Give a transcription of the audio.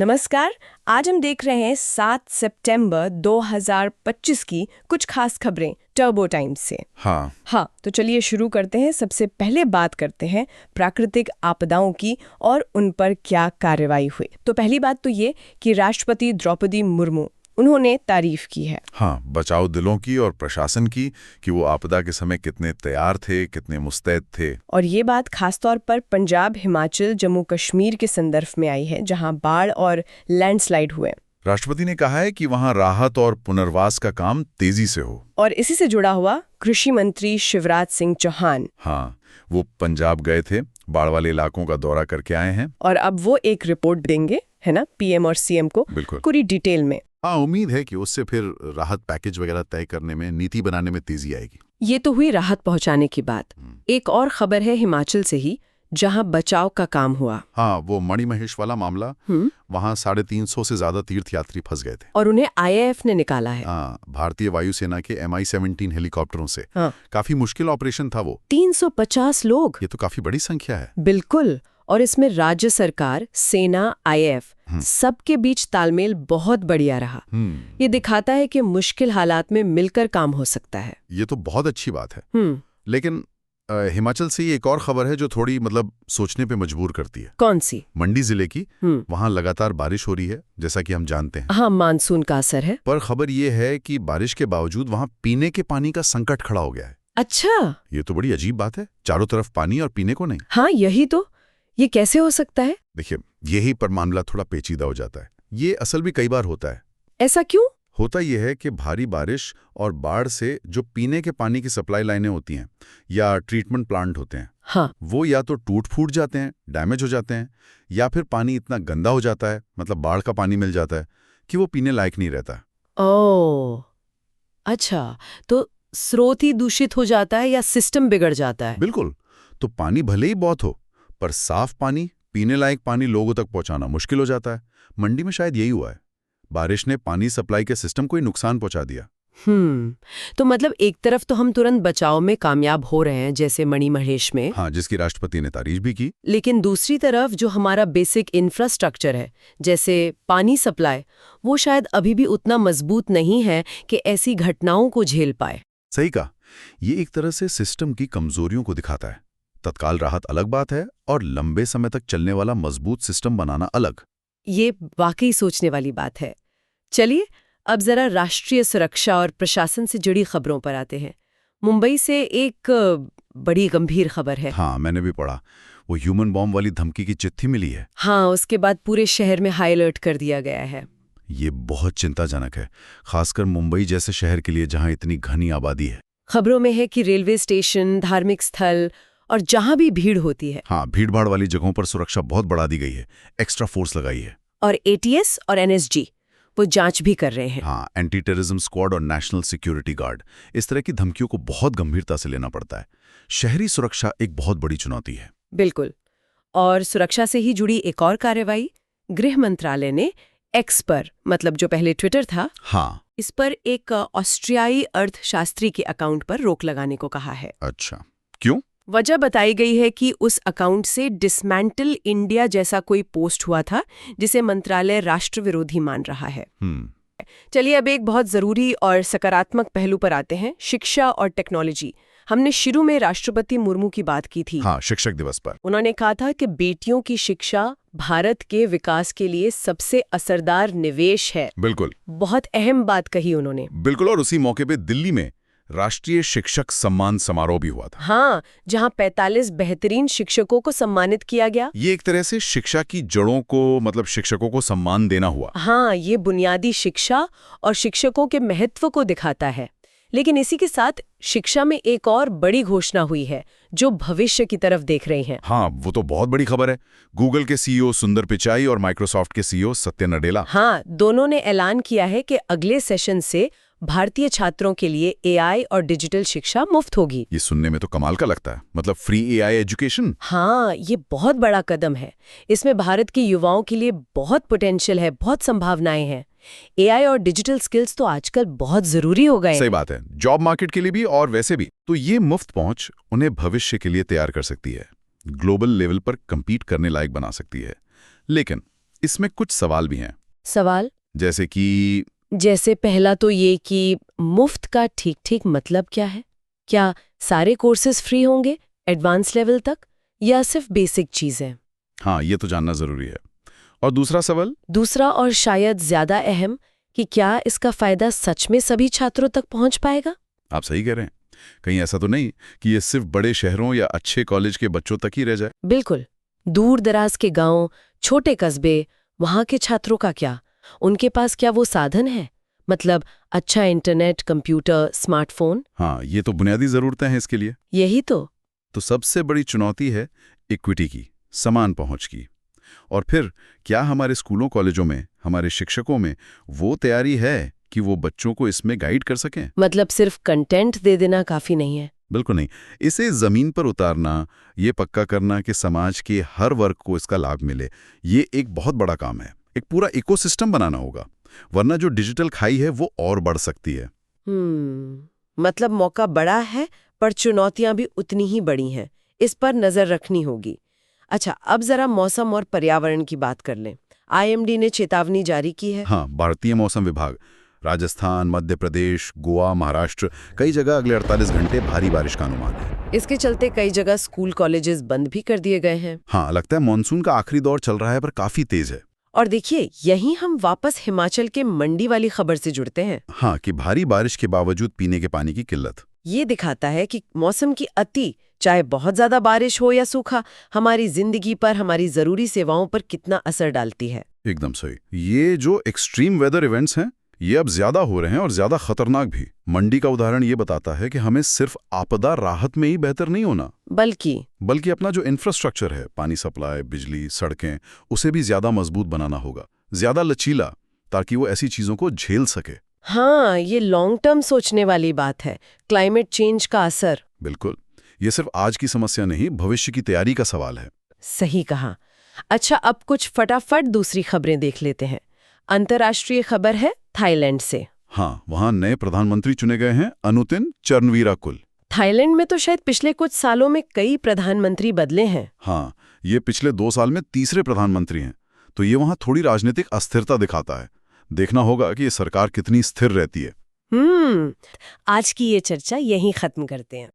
नमस्कार। आज हम देख रहे हैं 7 सितंबर 2025 की कुछ खास खबरें टर्बो टाइम्स से। हाँ, तो चलिए शुरू करते हैं। सबसे पहले बात करते हैं प्राकृतिक आपदाओं की और उन पर क्या कार्रवाई हुई। तो पहली बात तो ये कि राष्ट्रपति द्रौपदी मुर्मू उन्होंने तारीफ की है। हाँ, बचाव दलों की और प्रशासन की कि वो आपदा के समय कितने तैयार थे, कितने मुस्तैद थे। और ये बात खासतौर पर पंजाब, हिमाचल, जम्मू कश्मीर के संदर्भ में आई है, जहां बाढ़ और लैंडस्लाइड हुए। राष्ट्रपति ने कहा है कि वहाँ राहत और पुनर्वास का काम तेजी से हो। और इसी से जुड़ा हुआ कृषि मंत्री शिवराज सिंह चौहान, हाँ, वो पंजाब गए थे, बाढ़ वाले इलाकों का दौरा करके आए हैं। और अब वो एक रिपोर्ट देंगे, है ना, पीएम और सीएम को बिल्कुल। पूरी डिटेल में। हाँ, उम्मीद है कि उससे फिर राहत पैकेज वगैरह तय करने में, नीति बनाने में तेजी आएगी। ये तो हुई राहत पहुंचाने की बात। एक और खबर है हिमाचल से ही, जहां बचाव का काम हुआ। हाँ, वो मणिमहेश वाला मामला, वहाँ 350 से ज्यादा तीर्थयात्री फंस गए थे और उन्हें आईएएफ ने निकाला है। हाँ, भारतीय वायुसेना के MI-17 हेलीकॉप्टरों से। हाँ। काफी मुश्किल ऑपरेशन था वो। 350 लोग, ये तो काफी बड़ी संख्या है। बिल्कुल। और इसमें राज्य सरकार, सेना, आईएएफ सबके बीच तालमेल बहुत बढ़िया रहा। ये दिखाता है कि मुश्किल हालात में मिलकर काम हो सकता है। ये तो बहुत अच्छी बात है। लेकिन हिमाचल से एक और खबर है जो थोड़ी सोचने पे मजबूर करती है। कौन सी? मंडी जिले की। वहाँ लगातार बारिश हो रही है, जैसा कि हम जानते हैं। हाँ, मानसून का असर है। पर खबर ये है कि बारिश के बावजूद वहाँ पीने के पानी का संकट खड़ा हो गया है। अच्छा, ये तो बड़ी अजीब बात है। चारों तरफ पानी और पीने को नहीं। हाँ, यही तो। ये कैसे हो सकता है? देखिए, यही पर मामला थोड़ा पेचीदा हो जाता है। ये असल भी कई बार होता है। ऐसा क्यों? होता यह है कि भारी बारिश और बाढ़ से जो पीने के पानी की सप्लाई लाइनें होती हैं या ट्रीटमेंट प्लांट होते हैं, हाँ, वो या तो टूट फूट जाते हैं, डैमेज हो जाते हैं, या फिर पानी इतना गंदा हो जाता है, बाढ़ का पानी मिल जाता है, कि वो पीने लायक नहीं रहता। ओह, अच्छा, तो स्रोत ही दूषित हो जाता है या सिस्टम बिगड़ जाता है? बिल्कुल। तो पानी भले ही बहुत हो, पर साफ पानी, पीने लायक पानी लोगों तक पहुंचाना मुश्किल हो जाता है। मंडी में शायद यही हुआ है। बारिश ने पानी सप्लाई के सिस्टम को ही नुकसान पहुंचा दिया। तो एक तरफ तो हम तुरंत बचाव में कामयाब हो रहे हैं, जैसे मणिमहेश में। हाँ, जिसकी राष्ट्रपति ने तारीफ भी की। लेकिन दूसरी तरफ जो हमारा बेसिक इंफ्रास्ट्रक्चर है, जैसे पानी सप्लाई, वो शायद अभी भी उतना मजबूत नहीं है कि ऐसी घटनाओं को झेल पाए। सही कहा। ये एक तरह से सिस्टम की कमजोरियों को दिखाता है। तत्काल राहत अलग बात है, और लंबे समय तक चलने वाला मजबूत सिस्टम बनाना अलग। ये वाकई सोचने वाली बात है। चलिए अब जरा राष्ट्रीय सुरक्षा और प्रशासन से जुड़ी खबरों पर आते हैं। मुंबई से एक बड़ी गंभीर खबर है। हाँ, मैंने भी पढ़ा। वो ह्यूमन बॉम्ब वाली धमकी की चिट्ठी मिली है। हाँ, उसके बाद पूरे शहर में हाई अलर्ट कर दिया गया है। ये बहुत चिंताजनक है, खासकर मुंबई जैसे शहर के लिए, जहां इतनी घनी आबादी है। खबरों में है कि रेलवे स्टेशन, धार्मिक स्थल और जहां भी भीड़ होती है, हाँ, भीड़भाड़ वाली जगहों पर सुरक्षा बहुत बढ़ा दी गई है, एक्स्ट्रा फोर्स लगाई है। और ATS और NSG वो जांच भी कर रहे हैं। हाँ, एंटी टेररिज्म स्क्वाड और नेशनल सिक्योरिटी गार्ड। इस तरह की धमकियों को बहुत गंभीरता से लेना पड़ता है। शहरी सुरक्षा एक बहुत बड़ी चुनौती है। बिल्कुल। और सुरक्षा से ही जुड़ी एक और कार्रवाई, गृह मंत्रालय ने एक्स पर, जो पहले ट्विटर था, हाँ, इस पर एक ऑस्ट्रियाई अर्थशास्त्री के अकाउंट पर रोक लगाने को कहा है। अच्छा, क्यों? वजह बताई गई है कि उस अकाउंट से डिसमेंटल इंडिया जैसा कोई पोस्ट हुआ था, जिसे मंत्रालय राष्ट्र विरोधी मान रहा है। चलिए अब एक बहुत जरूरी और सकारात्मक पहलू पर आते हैं, शिक्षा और टेक्नोलॉजी। हमने शुरू में राष्ट्रपति मुर्मू की बात की थी। हाँ, शिक्षक दिवस पर उन्होंने कहा था कि बेटियों की शिक्षा भारत के विकास के लिए सबसे असरदार निवेश है। बिल्कुल, बहुत अहम बात कही उन्होंने। बिल्कुल। और उसी मौके पे दिल्ली में राष्ट्रीय शिक्षक सम्मान समारोह भी हुआ था। हाँ, जहाँ 45 बेहतरीन शिक्षकों को सम्मानित किया गया। ये एक तरह से शिक्षा की जड़ों को, शिक्षकों को सम्मान देना हुआ। हाँ, ये बुनियादी शिक्षा और शिक्षकों के महत्व को दिखाता है। लेकिन इसी के साथ शिक्षा में एक और बड़ी घोषणा हुई है, जो भविष्य की तरफ देख रही हैं। हाँ, वो तो बहुत बड़ी खबर है। गूगल के CEO सुंदर पिचाई और माइक्रोसॉफ्ट के CEO सत्य नडेला, हाँ, दोनों ने ऐलान किया है कि अगले सेशन से भारतीय छात्रों के लिए AI और डिजिटल शिक्षा मुफ्त होगी। ये सुनने में तो कमाल का लगता है, फ्री AI एजुकेशन। हाँ, ये बहुत बड़ा कदम है। इसमें भारत के युवाओं के लिए बहुत पोटेंशियल है, बहुत संभावनाएं हैं। AI और डिजिटल स्किल्स तो आजकल बहुत जरूरी हो गए। सही बात है, जॉब मार्केट के लिए भी और वैसे भी। तो ये मुफ्त पहुंच उन्हें भविष्य के लिए तैयार कर सकती है, ग्लोबल लेवल पर कम्पीट करने लायक बना सकती है। लेकिन इसमें कुछ सवाल भी हैं। सवाल जैसे पहला तो ये कि मुफ्त का ठीक ठीक मतलब क्या है? क्या सारे कोर्सेज फ्री होंगे एडवांस लेवल तक, या सिर्फ बेसिक चीजें? हाँ, ये तो जानना जरूरी है। और दूसरा सवाल? दूसरा और शायद ज्यादा अहम, कि क्या इसका फायदा सच में सभी छात्रों तक पहुंच पाएगा? आप सही कह रहे हैं। कहीं ऐसा तो नहीं कि ये सिर्फ बड़े शहरों या अच्छे कॉलेज के बच्चों तक ही रह जाए? बिल्कुल। दूर दराज के गांव, छोटे कस्बे, वहां के छात्रों का क्या? उनके पास क्या वो साधन है? मतलब अच्छा इंटरनेट, कंप्यूटर, स्मार्टफोन? हाँ, ये तो बुनियादी जरूरतें हैं इसके लिए। यही तो सबसे बड़ी चुनौती है इक्विटी की, समान पहुंच की। और फिर क्या हमारे स्कूलों कॉलेजों में, हमारे शिक्षकों में वो तैयारी है कि वो बच्चों को इसमें गाइड कर सकें? मतलब सिर्फ कंटेंट दे देना काफी नहीं है। बिल्कुल नहीं। इसे जमीन पर उतारना, ये पक्का करना कि समाज के हर वर्ग को इसका लाभ मिले, ये एक बहुत बड़ा काम है। एक पूरा इकोसिस्टम बनाना होगा, वरना जो डिजिटल खाई है वो और बढ़ सकती है। मतलब मौका बड़ा है, पर चुनौतियां भी उतनी ही बड़ी हैं। इस पर नजर रखनी होगी। अच्छा, अब जरा मौसम और पर्यावरण की बात कर लें। IMD ने चेतावनी जारी की है। हाँ, भारतीय मौसम विभाग राजस्थान, मध्य प्रदेश, गोवा, महाराष्ट्र, कई जगह अगले 48 घंटे भारी बारिश का अनुमान है। इसके चलते कई जगह स्कूल कॉलेजेस बंद भी कर दिए गए हैं। हाँ, लगता है मानसून का आखिरी दौर चल रहा है, पर काफी तेज है। और देखिए, यहीं हम वापस हिमाचल के मंडी वाली खबर से जुड़ते हैं। हाँ, कि भारी बारिश के बावजूद पीने के पानी की किल्लत। ये दिखाता है कि मौसम की अति, चाहे बहुत ज्यादा बारिश हो या सूखा, हमारी जिंदगी पर, हमारी जरूरी सेवाओं पर कितना असर डालती है। एकदम सही। ये जो एक्सट्रीम वेदर इवेंट्स हैं, ये अब ज्यादा हो रहे हैं और ज्यादा खतरनाक भी। मंडी का उदाहरण ये बताता है कि हमें सिर्फ आपदा राहत में ही बेहतर नहीं होना, बल्कि अपना जो इंफ्रास्ट्रक्चर है, पानी सप्लाई, बिजली, सड़कें, उसे भी ज्यादा मजबूत बनाना होगा, ज्यादा लचीला, ताकि वो ऐसी चीजों को झेल सके। हाँ, ये लॉन्ग टर्म सोचने वाली बात है। क्लाइमेट चेंज का असर। बिल्कुल। ये सिर्फ आज की समस्या नहीं, भविष्य की तैयारी का सवाल है। सही कहा। अच्छा, अब कुछ फटाफट दूसरी खबरें देख लेते हैं। अंतर्राष्ट्रीय खबर है थाईलैंड से। हाँ, वहाँ नए प्रधानमंत्री चुने गए हैं, अनुतिन चरणवीराकुल। थाईलैंड में तो शायद पिछले कुछ सालों में कई प्रधानमंत्री बदले हैं। हाँ, ये पिछले 2 साल में तीसरे प्रधानमंत्री हैं, तो ये वहाँ थोड़ी राजनीतिक अस्थिरता दिखाता है। देखना होगा कि ये सरकार कितनी स्थिर रहती है। आज की ये चर्चा यहीं खत्म करते हैं।